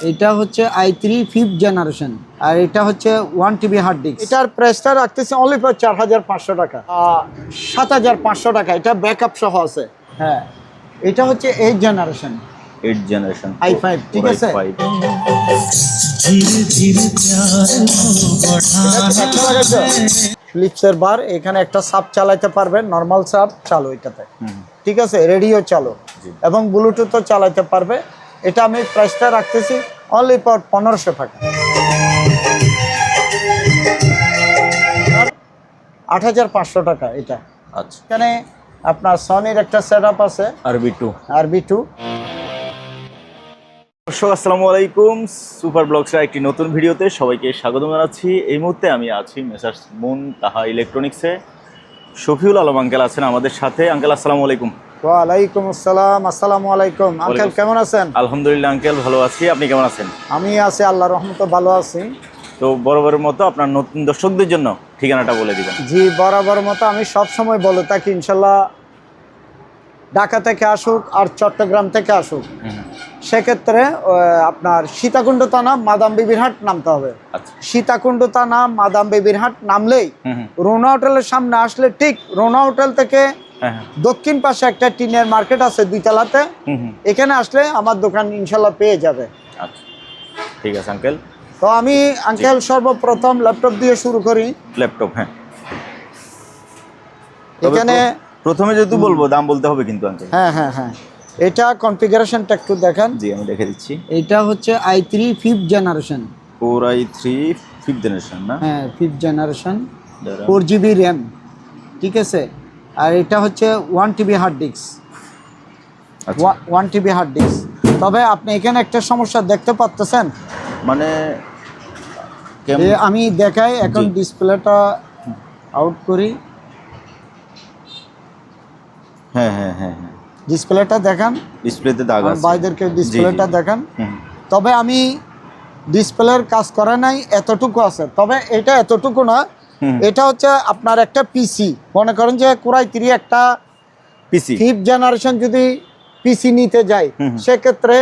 এটা হচ্ছে i3 5th generation, আর এটা হচ্ছে 1 TB হার্ড ডিস্ক। এটার প্রাইসটা রাখতেছে অনলি ফর 4500 টাকা, 7500 টাকা। এটা ব্যাকআপ সহ আছে। হ্যাঁ, এটা হচ্ছে 8th জেনারেশন, 8 জেনারেশন i5, ঠিক আছে। ফিলিপসের বার, এখানে একটা সাব চালাইতে পারবেন, নরমাল সাব চালু এটাতে, ঠিক আছে। রেডিও চালু এবং ব্লুটুথও চালাইতে পারবে। এটা আমি প্রাইসটা রাখতেছি অনলি ফর 1500 টাকা। 8500 টাকা এটা। আচ্ছা, এখানে আপনার সনির একটা সেটআপ আছে, RB2। দর্শক আসসালামু আলাইকুম, সুপার ব্লগসের একটি নতুন ভিডিওতে সবাইকে স্বাগত জানাচ্ছি। এই মুহূর্তে আমি আছি মেসার্স মুনতাহা ইলেকট্রনিক্সে। শফিউল আলম আঙ্কেল আছেন আমাদের সাথে। আঙ্কেল আসসালামু আলাইকুম। ওয়ালাইকুম আসসালাম। আসসালামু আলাইকুম আঙ্কেল, কেমন আছেন? আলহামদুলিল্লাহ আঙ্কেল, ভালো আছি। আপনি কেমন আছেন? আমি আছি, আল্লাহর রহমতে ভালো আছি। তো বরাবরের মতো আপনার নতুন দর্শকদের জন্য ঠিকানাটা বলে দিবেন। জি, বরাবর মতো আমি সব সময় বলে থাকি, ইনশাল্লাহ ঢাকা থেকে আসুক আর চট্টগ্রাম থেকে আসুক, সেক্ষেত্রে আপনার সীতাকুণ্ড থানা মাদাম বিবির হাট নামতে হবে। সীতাকুণ্ড থানা মাদাম বিবির হাট নামলেই রোনা হোটেলের সামনে আসলে, ঠিক রোনা হোটেল থেকে দক্ষিণ পাশে একটা টিনের মার্কেট আছে 2 তলাতে, এখানে আসলে আমার দোকান ইনশাল্লাহ পেয়ে যাবে। আচ্ছা, ঠিক আছে আঙ্কেল। তো আমি আঙ্কেল সর্বপ্রথম ল্যাপটপ দিয়ে শুরু করি। ল্যাপটপ, হ্যাঁ। এখানে প্রথমে যেহেতু বলবো দাম বলতে হবে কিন্তু আঙ্কেল। হ্যাঁ, এটা কনফিগারেশনটা একটু দেখেন। জি, আমি দেখে দিচ্ছি। এটা হচ্ছে i3 5th generation, Core i3 5th generation না? হ্যাঁ, 5th জেনারেশন, 4GB র্যাম, ঠিক আছে। আর এটা হচ্ছে 1 TB hard disk, 1 TB hard disk. তবে আপনি এখানে একটা সমস্যা দেখতে পাচ্ছেন, মানে আমি দেখাই এখন, ডিসপ্লেটা আউট করি। হ্যাঁ, ডিসপ্লেটা দেখান, ডিসপ্লেতে দাগ আছে, ভাইদেরকে ডিসপ্লেটা দেখান। তবে আমি ডিসপ্লের কাজ করে নাই, এতটুকু আছে। তবে এটা এতটুকু না, এটা হচ্ছে আপনার একটা পিসি। মনে করেন যে Core i3 একটা পিসি 5th জেনারেশন যদি পিসি নিতে যাই, সেক্ষেত্রে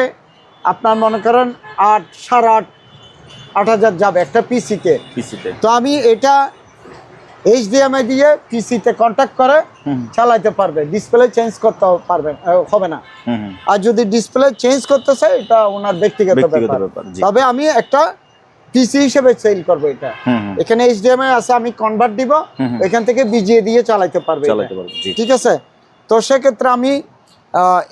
আপনার মনে করেন 8,500 যাবে একটা পিসিতে। তো আমি এটা HDMI দিয়ে পিসিতে কন্ট্যাক্ট করে চালাইতে পারবে, ডিসপ্লে চেঞ্জ করতে পারবেন হবে না। আর যদি ডিসপ্লে চেঞ্জ করতে চাই, এটা ওনার ব্যক্তিগত ব্যাপার। তবে আমি একটা পিসি হিসেবে সেল করবো এটা। এখানে HDMI আছে, আমি কনভার্ট দিব, এখান থেকে বিজিএ দিয়ে চালাইতে পারবে, ঠিক আছে। তো সেক্ষেত্রে আমি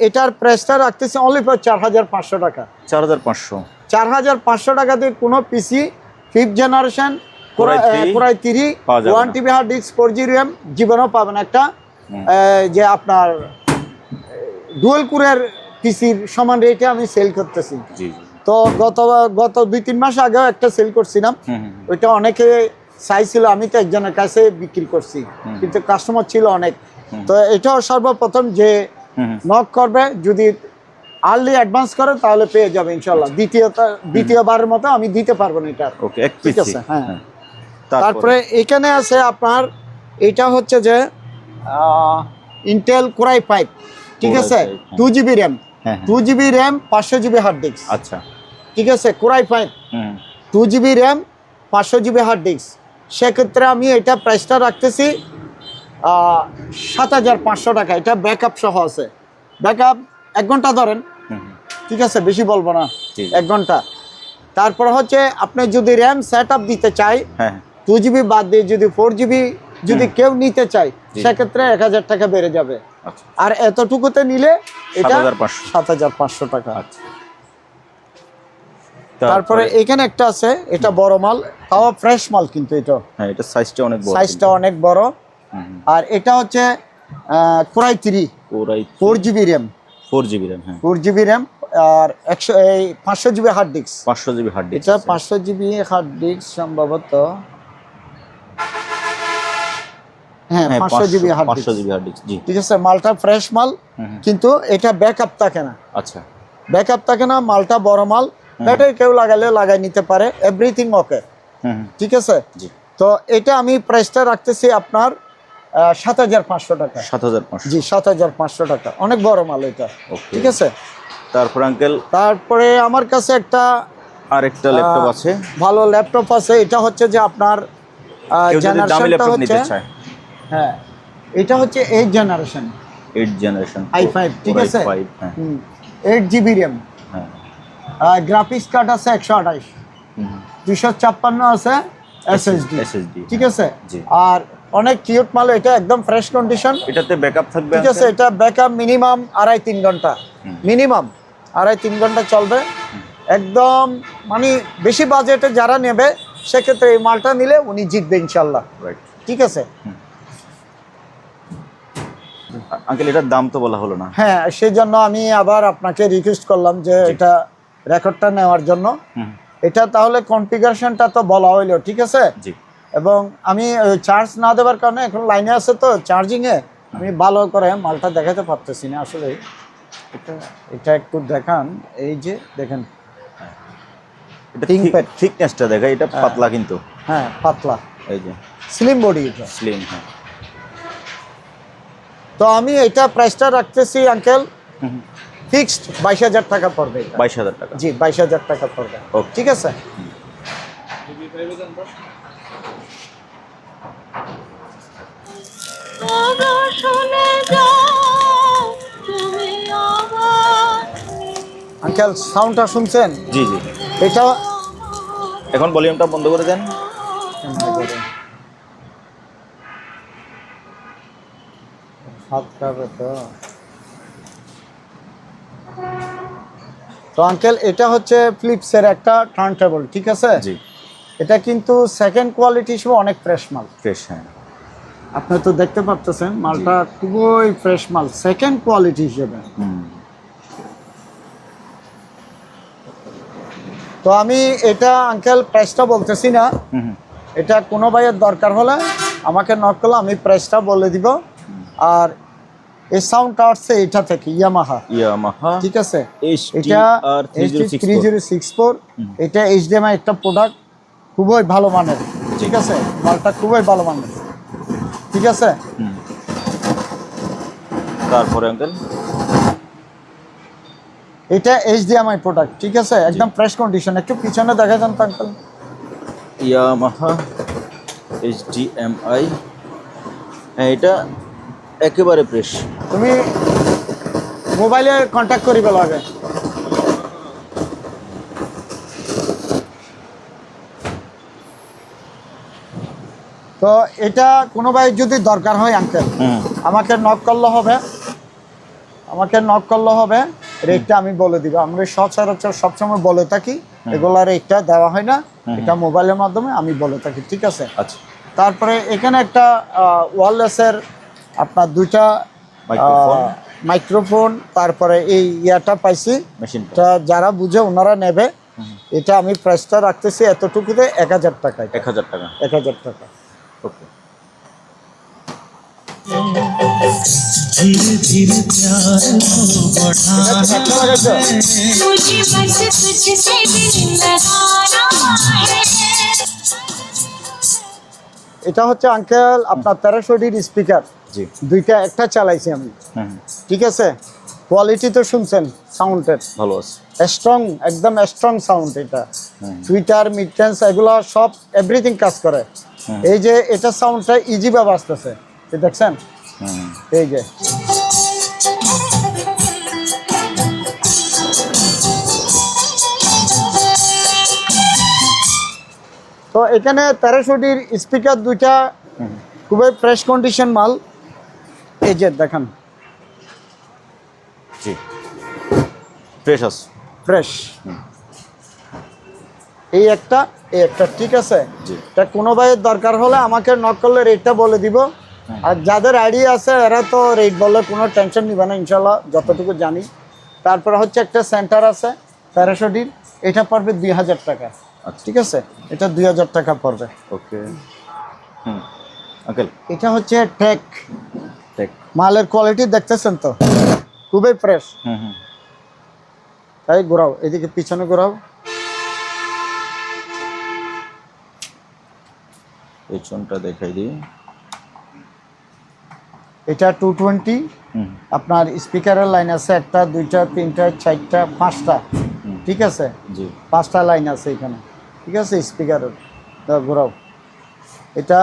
এটার প্রাইসটা রাখতেছি অনলি ফর 4500 টাকা। 4500 টাকা দিয়ে কোনো PC 5th generation Core i3 1 TB hard disk 4GB RAM জীবনেও পাবেন। একটা যে আপনার ডুয়াল কোরের পিসির সমান রেটে আমি সেল করতেছি। তো গত 2-3 মাস আগেও একটা সেল করছিলাম, ওইটা অনেকে চাইছিল, আমি তো একজনের কাছে বিক্রি করছি, কিন্তু কাস্টমার ছিল অনেক। তো এটাও সর্বপ্রথম যে নক করবে, যদি আর্লি অ্যাডভান্স করে তাহলে পেয়ে যাবে ইনশাল্লাহ। দ্বিতীয়বারের মতো আমি দিতে পারবো না এটা, ঠিক আছে। হ্যাঁ, তারপরে এখানে আছে আপনার, এটা হচ্ছে যে ইন্টেল Core i5, ঠিক আছে, 2GB RAM, 2GB RAM 500GB hard disk. আচ্ছা, ঠিক আছে। Core i5 2GB RAM 500GB hard disk. সেক্ষেত্রে আমি এটা প্রাইসটা রাখতেছি 7500 টাকা। এটা ব্যাকআপ সহ আছে, ব্যাকআপ 1 ঘন্টা ধরেন, ঠিক আছে, বেশি বলবো না, 1 ঘন্টা। তারপর হচ্ছে আপনি যদি র্যাম সেট আপ দিতে চাই, 2GB বাদ দিয়ে যদি 4GB যদি কেউ নিতে চায়, সেক্ষেত্রে 1000 টাকা বেড়ে যাবে। আর এতটুকুতে নিলে এটা 7500 টাকা। তারপরে এখানে একটা আছে, এটা বড় মাল, তাও ফ্রেশ মাল, কিন্তু এটা সাইজটা অনেক বড়। আর এটা হচ্ছে Core i3 4GB RAM, 4GB RAM আর 500GB হার্ড ডিস্ক। এটা 500GB হার্ড ডিস্ক সম্ভবত, হ্যাঁ 500GB হার্ড ডিস্ক, ঠিক আছে। মালটা ফ্রেশ মাল, কিন্তু এটা ব্যাকআপ থাকে না। আচ্ছা, ব্যাকআপ থাকে না, মালটা বড় মাল, ব্যাটারি কেউ লাগালে লাগাই নিতে পারে, এভরিথিং ওকে, ঠিক আছে। তো এটা আমি প্রাইসটা রাখতেছি আপনার 7500 টাকা। 7500, জি 7500 টাকা, অনেক বড় মাল এটা, ঠিক আছে। তারপর আঙ্কেল তারপরে আমার কাছে একটা আরেকটা ল্যাপটপ আছে, ভালো ল্যাপটপ আছে। এটা হচ্ছে যে আপনার কেউ যদি দামি জেনারেশনটা ল্যাপটপ নিতে হচ্ছে, চায়। হ্যাঁ এটা হচ্ছে 8 জেনারেশন 8 জেনারেশন i5, ঠিক আছে? 5, হ্যাঁ 8 জিবি র্যাম, হ্যাঁ। গ্রাফিক্স কার্ড আছে 128, 256 আছে এসএসডি, SSD, ঠিক আছে? জি। আর অনেক কিউট মাল, এটা একদম ফ্রেশ কন্ডিশন, এটাতে ব্যাকআপ থাকবে ঠিক আছে? এটা ব্যাকআপ মিনিমাম 2.5-3 ঘন্টা, মিনিমাম 2.5-3 ঘন্টা চলবে একদম। মানে বেশি বাজেটে যারা নেবে সেক্ষেত্রে এই মালটা নিলে উনি জিতবে ইনশাল্লাহ, রাইট। ঠিক আছে? আঙ্কেল এটার দাম তো বলা হলো না। হ্যাঁ, সেই জন্য আমি আবার আপনাকে রিকোয়েস্ট করলাম যে এটা রেকর্ডটা নেওয়ার জন্য। এটা তাহলে কনফিগারেশনটা তো বলা হইলো, ঠিক আছে? জি। এবং আমি চার্জ না দেওয়ার কারণে এখন লাইনে আছে তো চার্জিংয়ে, আমি ভালো করে মালটা দেখাতে পারতেছি না আসলে। এটা একটু দেখান, এই যে দেখেন এটা ThinkPad। থিকনেসটা দেখা, এটা পাতলা কিন্তু, হ্যাঁ পাতলা, এই যে স্লিম বডি, এটা স্লিম। হ্যাঁ তো আমি এটা প্রাইসটা রাখতেছি আঙ্কেল ফিক্সড 22,000 টাকা পড়বে। 22,000 টাকা। জি 22,000 টাকা পড়বে, ওকে। ঠিক আছে? আঙ্কেল সাউন্ডটা শুনছেন? জি জি। এটা এখন ভলিউমটা বন্ধ করে দেন। তো আঙ্কেল এটা হচ্ছে ফিলিপসের একটা টার্ন টেবল, ঠিক আছে? জি। এটা কিন্তু সেকেন্ড কোয়ালিটি হিসেবে অনেক ফ্রেশ মাল, ফ্রেশ। হ্যাঁ আপনি তো দেখতে পাচ্ছেন মালটা খুবই ফ্রেশ মাল সেকেন্ড কোয়ালিটি হিসেবে। তো আমি এটা আঙ্কেল প্রাইসটা বলতেছি না, এটা কোনো ভাইয়ের দরকার হলে আমাকে নক করলে আমি প্রাইসটা বলে দিব। আর এই সাউন্ডটা আসছে এটা থেকে ইয়ামাহা, ঠিক আছে? এটা HT3064, এটা HDMI একটা প্রোডাক্ট, খুবই ভালো মানের, ঠিক আছে? মালটা খুবই ভালো মানের, ঠিক আছে? তারপরে আঙ্কেল এটা HDMI প্রোডাক্ট, ঠিক আছে? একদম ফ্রেশ কন্ডিশন। একটু পিছনে দেখা যান তো আঙ্কেল, ইয়ামাহা HDMI, হ্যাঁ এটা একেবারে ফ্রেশ। তুমি মোবাইলে কন্ট্যাক্ট করিবে লাগে। তো এটা কোনো ভাই যদি দরকার হয় আঙ্কেল আমাকে নক করলে হবে, রেটটা আমি বলে দিব। আমরা সচরাচর সবসময় বলে থাকি, এগুলা রেটটা দেওয়া হয় না, এটা মোবাইলের মাধ্যমে আমি বলে থাকি, ঠিক আছে? আচ্ছা। তারপরে এখানে একটা ওয়্যারলেসের আপনার দুইটা মাইক্রোফোন, তারপরে এই ইয়াটা পাইছি, মেশিনটা যারা বুঝে ওনারা নেবে। এটা আমি প্রাইসটা রাখতেছি এতটুকুতে 1,000 টাকায়। 1,000 টাকা। 1,000 টাকা। ওকে। धीरे धीरे प्यार को बढ़ाना है, मुझे बस तुझसे दिल लगाना है। এটা হচ্ছে আঙ্কেল আপনার 1300 স্পিকার, জি। দুইটা, একটা চালাইছি আমি, ঠিক আছে? কোয়ালিটি তো শুনছেন সাউন্ডের, ভালো আছে, স্ট্রং, একদম স্ট্রং সাউন্ড। এটা টুইটার মিডটেন্স এগুলো সব এভরিথিং কাজ করে। এই যে এটা সাউন্ডটা ইজি ভাবে আসতেছে, দেখছেন? এই যে তো এখানে 1300 স্পিকার দুইটা, খুবই ফ্রেশ কন্ডিশন মাল। এই যে দেখেন, জি ফ্রেশ আছে, ফ্রেশ। এই একটা, ঠিক আছে? এটা কোনো ভাইয়ের দরকার হলে আমাকে নক করলে রেটটা বলে দিব। আর যাদের আইডিয়া আছে এরা তো রেট বললে কোনো টেনশন নিবে না ইনশাল্লাহ, যতটুকু জানি। তারপরে হচ্ছে একটা সেন্টার আছে 1300, এটা পড়বে 2,000 টাকা, ঠিক আছে? এটা 2,000 টাকা পড়বে। ওকে। আঙ্কেল এটা হচ্ছে টেক, মালের কোয়ালিটি দেখতেছেন তো, খুবই ফ্রেশ। তাই ঘোরাও, এদিকে পিছনে ঘোরাও, পেছনটা দেখাই দিই। এটা 220। আপনার স্পিকারের লাইন আছে 1টা 2টা 3টা 4টা 5টা, ঠিক আছে, জি 5টা লাইন আছে এখানে, ঠিক আছে স্পিকারের। ঘোরাও, এটা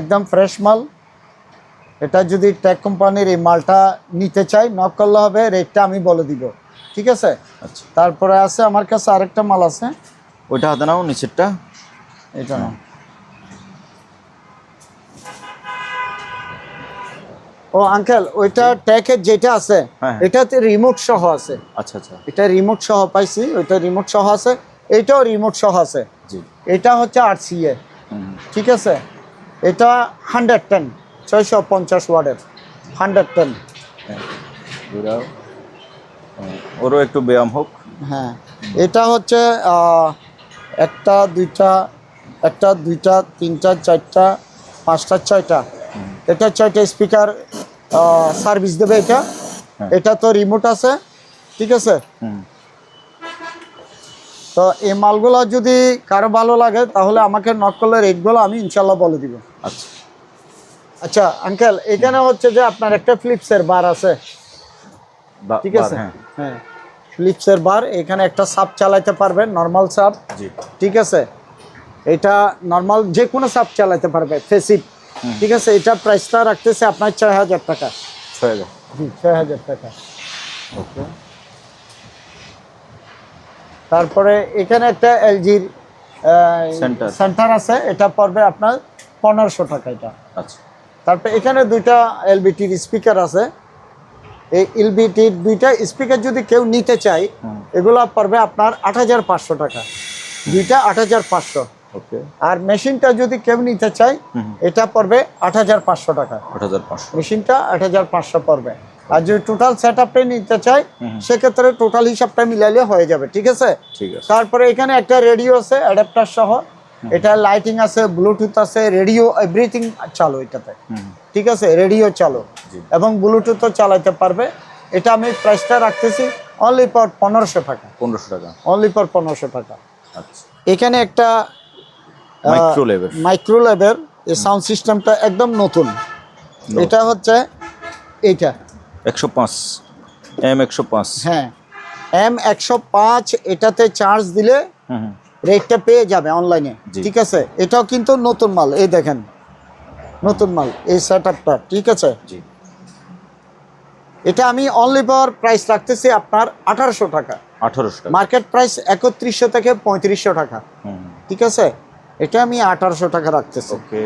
একদম ফ্রেশ মাল। এটা যদি টেক কোম্পানির এই মালটা নিতে চাই নক করলে হবে, রেটটা আমি বলে দিব, ঠিক আছে। আচ্ছা, তারপরে আছে আমার কাছে আরেকটা মাল আছে, ওইটা হাতে নাও, নিচেরটা। এটা না। ও আঙ্কেল, ওইটা টেকের যেটা আছে হ্যাঁ। এটাতে রিমোট সহ আছে। আচ্ছা আচ্ছা, এটা রিমোট সহ পাইছি, ওইটা রিমোট সহ আছে, এইটাও রিমোট সহ আছে। জি এটা হচ্ছে RCA, ঠিক আছে। এটা 110 650 ওয়াটের 110। হ্যাঁ, ঘুরাও। ওরও একটু ব্যায়াম হোক। হ্যাঁ, এটা হচ্ছে 1টা 2টা 1টা 2টা 3টা 4টা 5টা 6টা, এটা 6টা স্পিকার সার্ভিস দেবে এটা। হ্যাঁ। এটা তো রিমোট আছে, ঠিক আছে। তো এই মালগুলো যদি কারো ভালো লাগে তাহলে আমাকে নক করলে রেটগুলো আমি ইনশাল্লাহ বলে দিব। আচ্ছা আচ্ছা আঙ্কেল, এখানে হচ্ছে যে আপনার একটা ফিলিপসের বার আছে, ঠিক আছে। হ্যাঁ হ্যাঁ, ফিলিপসের বার, এখানে একটা সাপ চালাতে পারবেন, নর্মাল সাপ, জি ঠিক আছে। এটা নর্মাল যে কোনো সাপ চালাতে পারবে, ফেসিভ, ঠিক আছে। এটা প্রাইসটা রাখতেছে আপনার 6000 টাকা। 6000। জি 6000 টাকা। ওকে, তারপরে এখানে একটা এলজির সেন্টার আছে, এটা পড়বে আপনার 1500 টাকা এটা। আচ্ছা তারপরে এখানে দুইটা এলবিটির স্পিকার আছে। এই এলবিটির দুইটা স্পিকার যদি কেউ নিতে চায় এগুলো পড়বে আপনার 8500 টাকা, দুইটা 8500। ওকে, আর মেশিনটা যদি কেউ নিতে চায় এটা পড়বে 8500 টাকা, 8500। মেশিনটা 8500 পড়বে। আর যদি টোটাল সেট আপটা নিতে চাই সেক্ষেত্রে টোটাল হিসাবটা মিলাইলে হয়ে যাবে, ঠিক আছে। ঠিক আছে। তারপরে এখানে একটা রেডিও আছে অ্যাডাপ্টার সহ, এটা লাইটিং আছে, ব্লুটুথ আছে, রেডিও এভরিথিং চালু এটাতে, ঠিক আছে, রেডিও চালু এবং ব্লুটুথও চালাতে পারবে। এটা আমি প্রাইসটা রাখতেছি অনলি ফর 1500 টাকা, 1500 টাকা। অনলি ফর 1500 টাকা। আচ্ছা, এখানে একটা মাইক্রো লেভেল। মাইক্রো লেভেল, এই সাউন্ড সিস্টেমটা একদম নতুন। এটা হচ্ছে এইটা 105 M105। হ্যাঁ, M105। এটাতে চার্জ দিলে হুম, রেটটা পেয়ে যাবে অনলাইনে, জি। ঠিক আছে। এটাও কিন্তু নতুন মাল, এই দেখেন নতুন মাল এই সেটআপটা, ঠিক আছে। জি এটা আমি অনলি ফর প্রাইস রাখতেছি আপনার 1800 টাকা। 1800 টাকা। মার্কেট প্রাইস 3100 থেকে 3500 টাকা, ঠিক আছে। এটা আমি 1800 টাকা রাখতেছি। ওকে,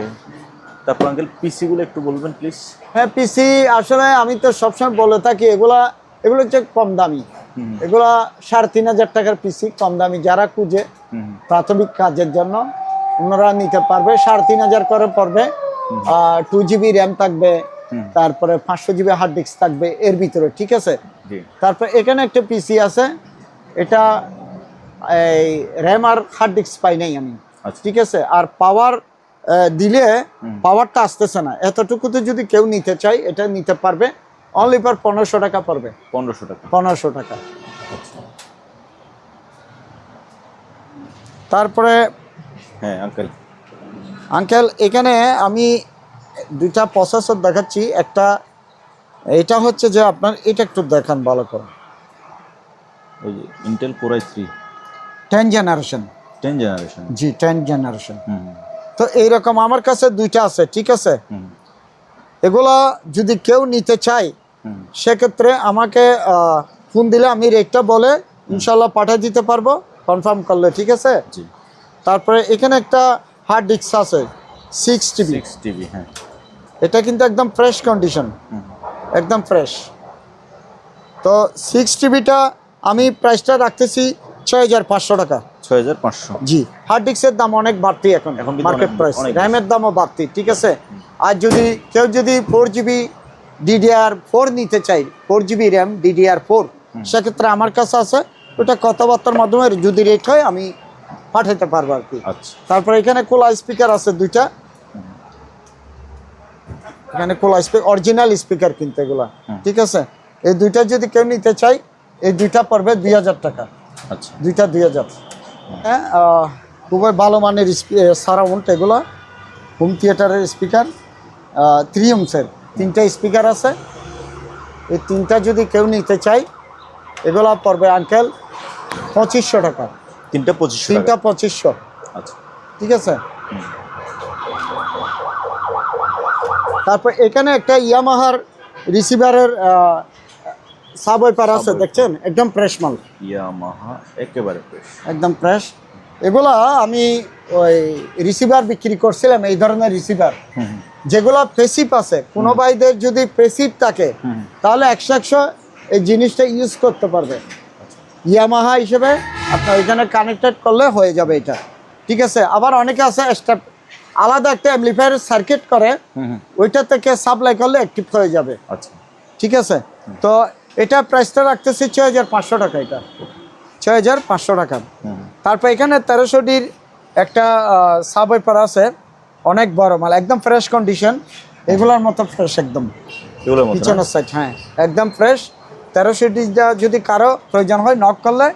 তারপর আঙ্কেল পিসি গুলো একটু বলবেন প্লিজ। হ্যাঁ, পিসি আসলে আমি তো সবসময় বলে থাকি এগুলো হচ্ছে কম দামি। এগুলা 3500 টাকার পিসি, কম দামি। যারা খুঁজে প্রাথমিক কাজের জন্য ওনারা নিতে পারবে। 3500 করে পড়বে। 2GB র্যাম থাকবে, তারপরে 500 GB হার্ড ডিস্ক থাকবে এর ভিতরে, ঠিক আছে। তারপর এখানে একটা পিসি আছে, এটা এই র্যাম আর হার্ড ডিস্ক পাই নাই আমি, ঠিক আছে। আর পাওয়ার দিলে পাওয়ারটা আসতেছে না, এতটুকুতে যদি কেউ নিতে চায় এটা নিতে পারবে। অনলি ফর 1500 টাকা পড়বে। 1500 টাকা। 1500 টাকা। তারপরে হ্যাঁ আঙ্কেল এখানে আমি দুইটা প্রসেসর দেখাচ্ছি। একটা এটা হচ্ছে যে আপনার, এটা একটু দেখান ভালো করে। ওই যে Intel core i3 10 generation. 10 generation. G 10 generation. তো এইরকম আমার কাছে দুইটা আছে, ঠিক আছে। এগুলা যদি কেউ নিতে চায় সেক্ষেত্রে আমাকে ফোন দিলে আমি রেটটা বলে ইনশাল্লাহ পাঠিয়ে দিতে পারবো, কনফার্ম করলে, ঠিক আছে। তারপরে এখানে একটা হার্ড ডিস্ক আছে 6 TB। হ্যাঁ, এটা কিন্তু একদম ফ্রেশ কন্ডিশন, একদম ফ্রেশ। তো 6 TBটা আমি প্রাইসটা রাখতেছি 6500 টাকা। 6500। জি, হার্ড ডিস্কের দাম অনেক বাড়তি এখন মার্কেট প্রাইস, র্যামের দামও বাড়তি, ঠিক আছে। আর যদি কেউ 4GB DDR4 নিতে চাই, 4GB র্যাম DDR4, সেক্ষেত্রে আমার কাছে আছে। ওটা কথাবার্তার মাধ্যমে যদি রেট হয় আমি পাঠাতে পারবো আর কি। তারপরে এখানে কোলা স্পিকার আছে দুইটা, এখানে কোলা স্পিকার, অরিজিনাল স্পিকার কিন্তু এগুলা, ঠিক আছে। এই দুইটা যদি কেউ নিতে চাই এই দুইটা পড়বে 2000 টাকা। আচ্ছা, দুইটা 2000। হ্যাঁ, খুবই ভালো মানের সারাউন্ড এগুলো, হোম থিয়েটারের স্পিকার, 3 ohms-এর তিনটা স্পিকার আছে, এই তিনটা যদি কেউ নিতে চায় এগুলা পড়বে আঙ্কেল 2500 টাকা। তিনটা 2500 তিনটা টাকা। 2500। আচ্ছা ঠিক আছে। তারপর এখানে একটা ইয়ামাহার রিসিভারের সাব ওয়াইপার আছে, দেখছেন একদম ফ্রেশ মাল, ইয়ামাহা একেবারে ফ্রেশ। একদম ফ্রেশ। এগুলা আমি ওই রিসিভার বিক্রি করছিলাম, এই ধরনের রিসিভার যেগুলো পেসিভ আছে। কোনো ভাইদের যদি পেসিভ থাকে তাহলে 100 এই জিনিসটা ইউজ করতে পারবে। ইয়ামাহা হিসেবে আপনার এখানে কানেক্টেড করলে হয়ে যাবে এটা। ঠিক আছে। আবার অনেকে আছে স্টার আলাদা একটা অ্যাম্পলিফায়ার সার্কিট করে, ওইটা থেকে সাপ্লাই করলে অ্যাক্টিভ হয়ে যাবে। আচ্ছা ঠিক আছে। তো এটা প্রাইসটা রাখতেছি 6500 টাকা, এটা 6500 টাকা। তারপর এখানে 1300ডির একটা সাব ওয়াইপার আছে, অনেক বড় মাল, একদম ফ্রেশ কন্ডিশন, এগুলোর মতো ফ্রেশ একদম এগুলোর মতো পিছনের সাইড, হ্যাঁ একদম ফ্রেশ। 1300ডিটা যদি কারো প্রয়োজন হয় নক করলে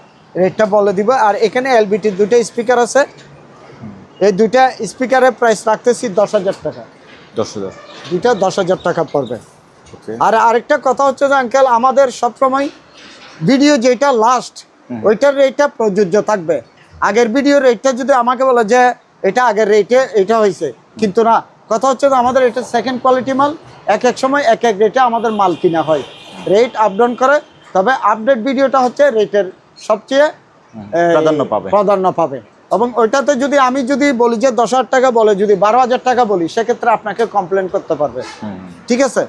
রেটটা বলে দিব। আর এখানে এলবিটির দুটো স্পিকার আছে, এই দুইটা স্পিকারের প্রাইস রাখতেছি 10,000 টাকা। 10,000 দুইটা 10,000 টাকা পড়বে। ওকে। আর আরেকটা কথা হচ্ছে যে আঙ্কেল, আমাদের সবসময় ভিডিও যেটা লাস্ট ওইটার রেটটা প্রযোজ্য থাকবে। আগের ভিডিওর রেটটা যদি আমাকে বলে যে এটা আগের রেটে এটা হয়েছে, কিন্তু না, কথা হচ্ছে যে আমাদের এটা সেকেন্ড কোয়ালিটি মাল, এক এক সময় এক এক রেটে আমাদের মাল কিনা হয়, রেট আপ ডাউন করে। তবে আপডেট ভিডিওটা হচ্ছে রেটের সবচেয়ে প্রাধান্য পাবে। এবং ওইটাতে যদি আমি যদি বলি যে 10,000 টাকা বলে, যদি 12,000 টাকা বলি, সেক্ষেত্রে আপনাকে কমপ্লেন করতে পারবে। ঠিক আছে।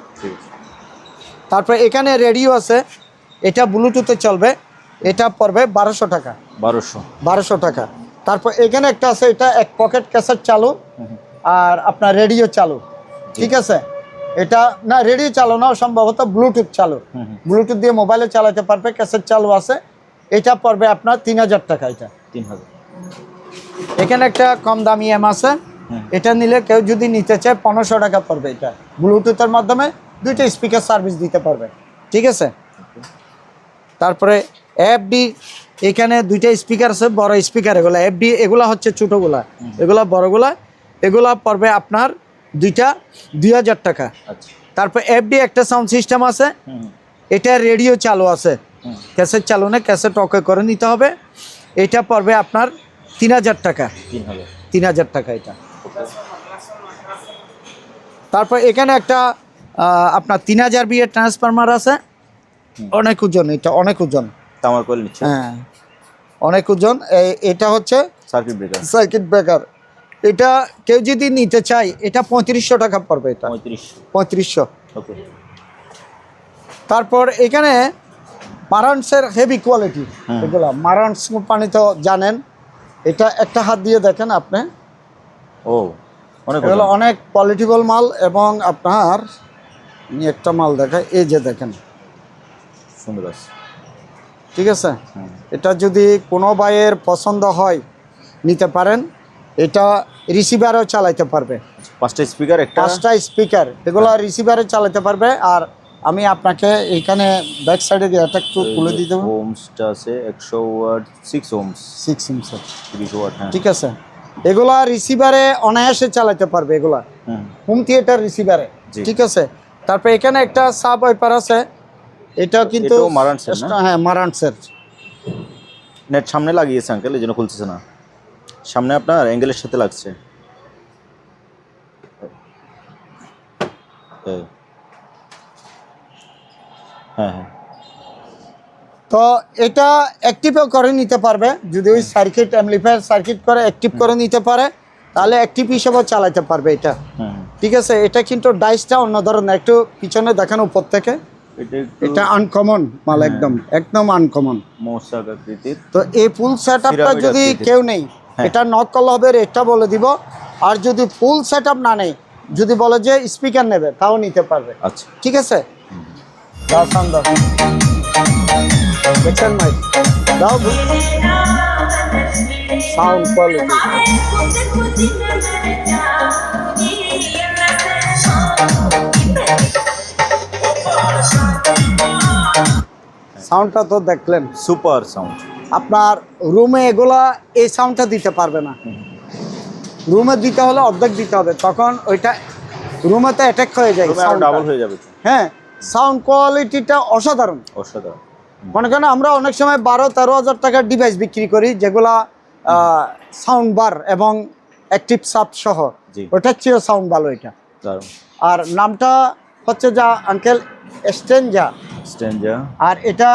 তারপরে এখানে রেডিও আছে, এটা ব্লুটুথে চলবে, এটা পড়বে 1200 টাকা। 1200 টাকা। তারপর এখানে একটা আছে, এটা এক পকেট ক্যাসেট চালু আর আপনার রেডিও চালু। ঠিক আছে। এটা না রেডিও চালু না, সম্ভবত ব্লুটুথ চালু, ব্লুটুথ দিয়ে মোবাইলে চালাতে পারবে, ক্যাসেট চালু আছে। এটা পড়বে আপনার 3000 টাকা। এটা 3000। এখানে একটা কম দামি এম আছে, এটা নিলে কেউ যদি নিতে চায় 1500 টাকা পড়বে। এটা ব্লুটুথের মাধ্যমে দুইটা স্পিকার সার্ভিস দিতে পারবে। ঠিক আছে। তারপরে এফডি, এখানে দুইটা স্পিকার আছে, বড় স্পিকার, এগুলো এফডি, এগুলা হচ্ছে ছোটোগুলা, এগুলা বড়গুলা, এগুলা পড়বে আপনার দুইটা 2000 টাকা। তারপর এফডি একটা সাউন্ড সিস্টেম আছে, এটা রেডিও চালু আছে, ক্যাসেট চালু না, ক্যাসেট ওকে করে নিতে হবে। এটা পড়বে আপনার 3000 টাকা। 3000 টাকা এটা। তারপর এখানে একটা আপনার 3000 বিয়ের ট্রান্সফরমার আছে, অনেক ওজন, এটা অনেক ওজন, তামার কোয়েল নিচ্ছে, হ্যাঁ অনেক ওজন। এটা হচ্ছে সার্কিট ব্রেকার। এটা কেউ যদি নিতে চায় এটা 3500 টাকা পড়বে। এটা 3500। ওকে। তারপর এখানে মারান্সের হেভি কোয়ালিটি, এগুলো মারান্স কোম্পানি তো জানেন। এটা একটা হাত দিয়ে দেখেন আপনি, ও অনেক এগুলো অনেক কোয়ালিটিবল মাল। এবং আপনার একটা মাল দেখায়, এই যে দেখেন, সুন্দর আছে। ঠিক আছে। এটা যদি কোনো ভাইয়ের পছন্দ হয় নিতে পারেন, এটা রিসিভারও চালাইতে পারবে। 5টা স্পিকার, এগুলো রিসিভারে চালাতে পারবে। আর আমি আপনাকে এইখানে ব্যাক সাইডে এটা একটু তুলে দিতে হবে। ওমসটা আছে 100 ওয়াট, 6 ওমস, 30 ওয়াট। হ্যাঁ ঠিক আছে। এগুলা রিসিভারে অনায়াসে চালাতে পারবে, এগুলা হোম থিয়েটার রিসিভারে। ঠিক আছে। তারপর এখানে একটা সাব ওয়াইপার আছে, এটা কিন্তু হ্যাঁ মারান্সের। নেট সামনে লাগিয়েছে আঙ্কেল, এই জন্য খুলতেছে না, সামনে আপনার অ্যাঙ্গেলের সাথে লাগছে। হ্যাঁ হ্যাঁ। তো এটা অ্যাক্টিভও করে নিতে পারবে, যদি ওই সার্কিট অ্যাম্পলিফায়ার সার্কিট করে অ্যাক্টিভ করে নিতে পারে, তাহলে অ্যাক্টিভ হিসেবেও চালাতে পারবে এটা। ঠিক আছে। এটা কিন্তু ডাইসটা অন্য ধরনের, একটু পিছনে দেখানো উপর থেকে, এটা আনকমন মাল, একদম আনকমন। তো এই ফুল সেটআপটা যদি কেউ নেই, এটা নক করলে হবে, রেটটা বলে দিব। আর যদি ফুল সেটআপ না নেই, যদি বলে যে স্পিকার নেবে, তাও নিতে পারবে। আচ্ছা ঠিক আছে। দেখছেন মাইক দাও, সাউন্ড কোয়ালিটি। সাউন্ডটা তো দেখলেন, সুপার সাউন্ড। আপনার রুমে এগুলা এই সাউন্ডটা দিতে পারবে না, রুমে দিতে হলে অর্ধেক দিতে হবে, তখন ওইটা রুমেতে অ্যাটাক হয়ে যায় রুমে আরো soundটা। ডাবল হয়ে যাবে তো। হ্যাঁ, সাউন্ড কোয়ালিটিটা অসাধারণ। অসাধারণ। মনে করেন আমরা অনেক সময় 12-13 হাজার টাকার ডিভাইস বিক্রি করি যেগুলা সাউন্ড বার এবং অ্যাক্টিভ সাব সহ, জি। ওটার চেয়েও সাউন্ড ভালো এটা। দারুণ। আর নামটা হচ্ছে যা আঙ্কেল স্ট্রেঞ্জা, স্ট্যান্ডা। আর এটা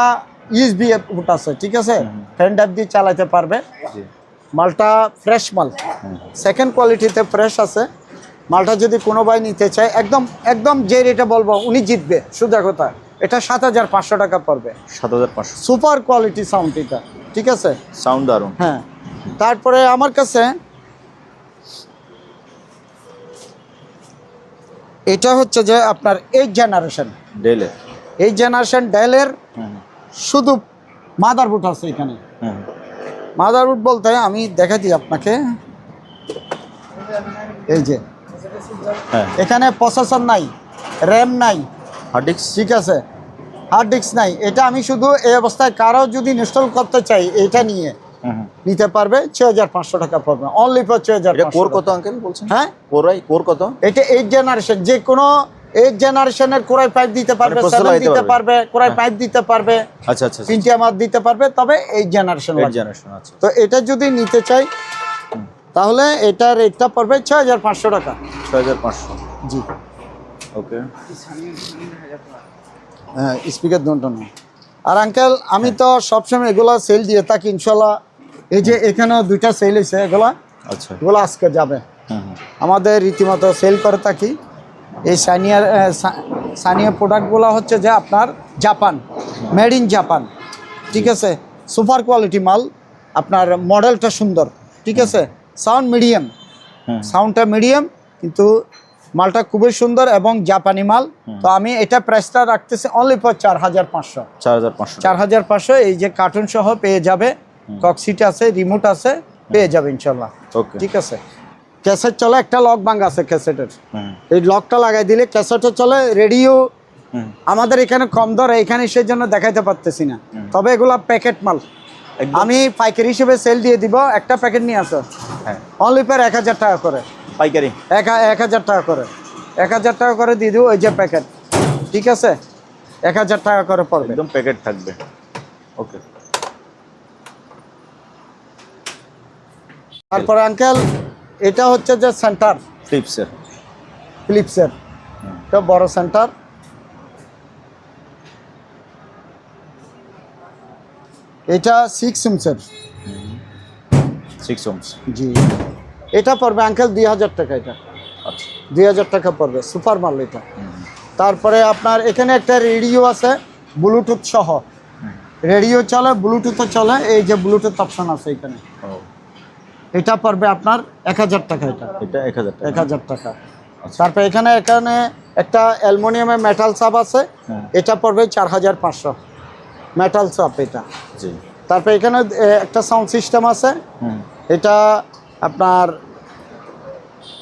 ইউএসবি বুট আছে, ঠিক আছে, ফ্যান ড্রাইভ দিয়ে চালাতে পারবে। জি। মালটা ফ্রেশ মাল, সেকেন্ড কোয়ালিটিতে ফ্রেশ আছে। মালটা যদি কোনো ভাই নিতে চায় একদম একদম যে রেটে বলবো উনি জিতবে, সোজা কথা। এটা 7,500 টাকা পড়বে। 7,500। সুপার কোয়ালিটি সাউন্ড এটা, ঠিক আছে। সাউন্ড দারুণ। হ্যাঁ, তারপরে আমার কাছে এটা হচ্ছে যে আপনার 8 জেনারেশন, ডেলে। 8 জেনারেশন ডেলের শুধু মাদারবোর্ড আছে এখানে। মাদারবোর্ড বলতে আমি দেখা দিই আপনাকে, এই যে হ্যাঁ। এখানে প্রসেসর নাই, র্যাম নাই, হার্ড ডিস্ক। ঠিক আছে, হার্ড ডিস্ক নাই। এটা আমি শুধু এই অবস্থায় কারো যদি ইনস্টল করতে চাই এটা নিয়ে নিতে পারবে, 6,500 টাকা পড়বে, অনলি ফর এটা 6,500। কোর কত আঙ্কেল বলছেন? হ্যাঁ, কোর কত? এটা 8 জেনারেশন, যে কোনো 8 জেনারেশনের কোরাই 5 দিতে পারবে, মানে processor 7 লাগাইতে দিতে পারবে। পারবে, কোরাই 5 দিতে পারবে, আচ্ছা আচ্ছা। ইন্টিয়ামার দিতে পারবে, তবে 8 জেনারেশন 8 লাগবে। জেনারেশন। আচ্ছা। তো এটা যদি নিতে চাই তাহলে এটা রেটটা পড়বে 6,500 টাকা। 6,500। জি। ওকে। হ্যাঁ, স্পিকার দুটো না। আর আঙ্কেল আমি তো সবসময় এগুলা সেল দিয়ে থাকি ইনশাল্লাহ। এই যে এখানেও 2টা সেল হয়েছে, এগুলো আচ্ছা। আজকে যাবে। আমাদের রীতিমতো সেল করে থাকি। এই সানিয়ার প্রোডাক্টগুলো হচ্ছে যে আপনার জাপান, মেড ইন জাপান, ঠিক আছে। সুপার কোয়ালিটি মাল, আপনার মডেলটা সুন্দর, ঠিক আছে। সাউন্ড মিডিয়াম, সাউন্ডটা মিডিয়াম, কিন্তু মালটা খুবই সুন্দর এবং জাপানি মাল। তো আমি এটা প্রাইসটা রাখতেছি অনলি ফর 4,500। 4,500। 4,500। এই যে কার্টুন সহ পেয়ে যাবে, কক্সিট আছে, রিমোট আছে, পেয়ে যাবে ইনশাল্লাহ। ওকে। ঠিক আছে। ক্যাসেট চলে, একটা লক ভাঙা আছে ক্যাসেটের, এই লকটা লাগাই দিলে ক্যাসেটও চলে। রেডিও আমাদের এখানে কম দরে, এখানে সেই জন্য দেখাইতে পারতেছি না, তবে এগুলা প্যাকেট মাল। আমি পাইকারি হিসেবে সেল দিয়ে দিব। একটা প্যাকেট নিয়ে আসো, হ্যাঁ, অনলি ফর 1,000 টাকা করে পাইকারি। 1,000 টাকা করে, 1,000 টাকা করে দিয়ে দিব। ওই যে প্যাকেট, ঠিক আছে, 1,000 টাকা করে পড়বে, একদম প্যাকেট থাকবে। ওকে। তারপরে আঙ্কেল এটা হচ্ছে যে সেন্টার ফ্লিপসের। ফিলিপসের, তো বড় সেন্টার। এটা 6 ইঞ্চের। 6 ohms। জি, এটা পড়বে আঙ্কেল 2,000 টাকা। এটা আচ্ছা। 2,000 টাকা পড়বে, সুপার মাল এটা। তারপরে আপনার এখানে একটা রেডিও আছে ব্লুটুথ সহ, রেডিও চলে, ব্লুটুথও চলে। এই যে ব্লুটুথ অপশন আছে এখানে, এটা পড়বে আপনার 1,000 টাকা। এটা 1,000 টাকা। 1,000 টাকা। তারপরে এখানে একটা অ্যালুমিনিয়ামের মেটাল সাপ আছে, এটা পড়বে 4,500 মেটাল সাপ এটা। জি। তারপরে এখানে একটা সাউন্ড সিস্টেম আছে, এটা আপনার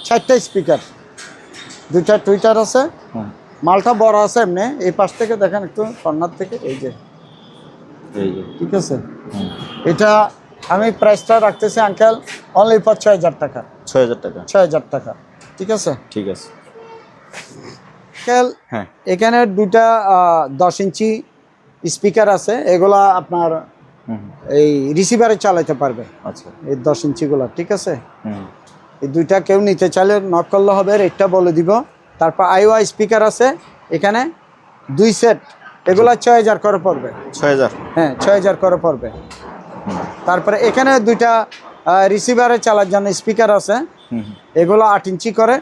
4টা স্পিকার, 2টা টুইটার আছে। মালটা বড় আছে এমনি। এই পাশ থেকে দেখেন একটু, কর্নার থেকে, এই যে, এই যে। ঠিক আছে। এটা আমি প্রাইসটা রাখতেছি আঙ্কেল অনলি ফর 6,000 টাকা। 6,000 টাকা। 6,000 টাকা, ঠিক আছে। ঠিক আছে। আঙ্কেল হ্যাঁ। এখানে 2টা 10 ইঞ্চি স্পিকার আছে, এগুলা আপনার এই রিসিভারে চালাতে পারবে। আচ্ছা। এই 10 ইঞ্চিগুলো, ঠিক আছে। এই 2টা কেউ নিতে চাইলে নক করলে হবে, রেটটা বলে দিব। তারপর আইওয়া স্পিকার আছে এখানে 2 সেট, এগুলা 6,000 করে পড়বে। 6,000। হ্যাঁ, 6,000 করে পড়বে। তারপরে এখানে 2টা রিসিভারে চালার জন্য স্পিকার আছে, এগুলো 8 ইঞ্চি করে,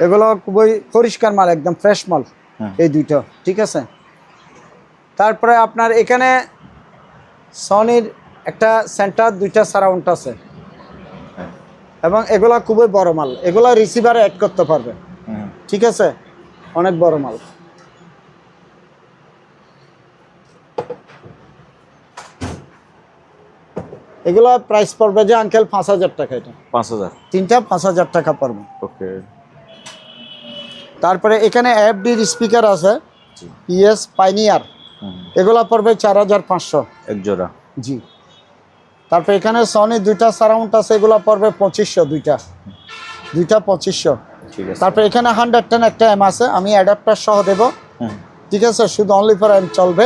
এগুলো খুবই পরিষ্কার মাল, একদম ফ্রেশ মাল এই 2টা, ঠিক আছে। তারপরে আপনার এখানে সনির একটা সেন্টার, 2টা সারাউন্ড আছে, এবং এগুলা খুবই বড় মাল, এগুলা রিসিভারে অ্যাড করতে পারবে, ঠিক আছে, অনেক বড় মাল। এগুলা প্রাইস পড়বে যে আঙ্কেল 5,000 টাকা। এটা 5,000। 3টা 5,000 টাকা পড়বে। ওকে। তারপরে এখানে এফডির স্পিকার আছে, ইএস পাইনিয়ার, এগুলা পড়বে 4,500 এক জোড়া। জি। তারপরে এখানে সনি 2টা সারাউন্ড আছে, এগুলা পড়বে 2,500, 2টা 2,500। ঠিক আছে। তারপরে এখানে 110 একটা এম আছে, আমি অ্যাডাপ্টার সহ দেব। হুম ঠিক আছে, শুধু অনলি ফর এম চলবে,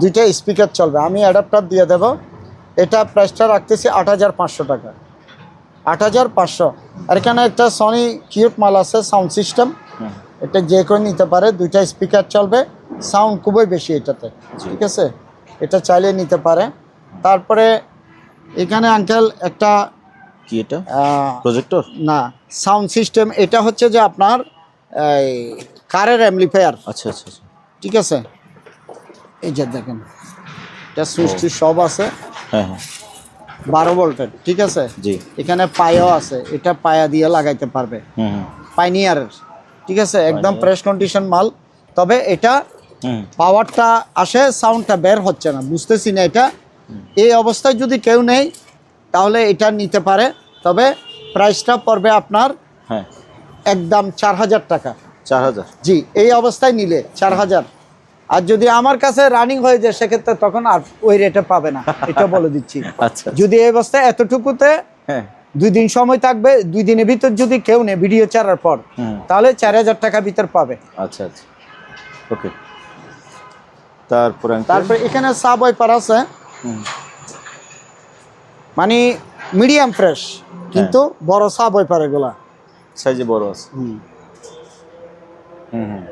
দুইটা স্পিকার চলবে, আমি অ্যাডাপ্টার দিয়ে দেব। এটা প্রাইসটা রাখতেছি 8500 টাকা, 8500। আর এখানে একটা সনি কিউট মাল আছে, সাউন্ড সিস্টেম, হুম এটা যে কেউ নিতে পারে, দুইটা স্পিকার চলবে, সাউন্ড খুবই বেশি এটাতে। ঠিক আছে, এটা চাইলে নিতে পারে। তারপরে এখানে আঙ্কেল একটা কি এটা প্রজেক্টর? না, সাউন্ড সিস্টেম, এটা হচ্ছে যে আপনার এই কারের অ্যাম্পলিফায়ার। আচ্ছা আচ্ছা আচ্ছা। ঠিক আছে, এই যে দেখেন, এটা সুইচ টুইচ সব আছে, হ্যাঁ হ্যাঁ 12 ভোল্টের। ঠিক আছে, জি। এখানে পায়াও আছে, এটা পায়া দিয়ে লাগাইতে পারবে, হুম পাইনিয়ারের। ঠিক আছে, একদম ফ্রেশ কন্ডিশন মাল। তবে এটা হুম পাওয়ারটা আসে, সাউন্ডটা বের হচ্ছে না, বুঝতেছি না এটা। এই অবস্থায় যদি কেউ নেই তাহলে এটা নিতে পারে, তবে প্রাইসটা পড়বে আপনার হ্যাঁ একদম 4000 টাকা। 4000? জি, এই অবস্থায় নিলে 4000। আর যদি আমার কাছে রানিং হয়ে যায় সেক্ষেত্রে তখন আর ওই রেটে পাবে না, এটা বলে দিচ্ছি। আচ্ছা যদি এই অবস্থায় এতটুকুতে হ্যাঁ 2 দিন সময় থাকবে, 2 দিনের ভিতর যদি কেউ নেই ভিডিও ছাড়ার পর, তাহলে 4000 টাকা ভিতর পাবে। আচ্ছা আচ্ছা ওকে। তারপরে তারপরে এখানে সাব ওয়াইপার আছে, মানে মিডিয়াম ফ্রেশ, কিন্তু বড় সাব ওয়াইপার এগুলা, সাইজে বড় আছে। হুম হুম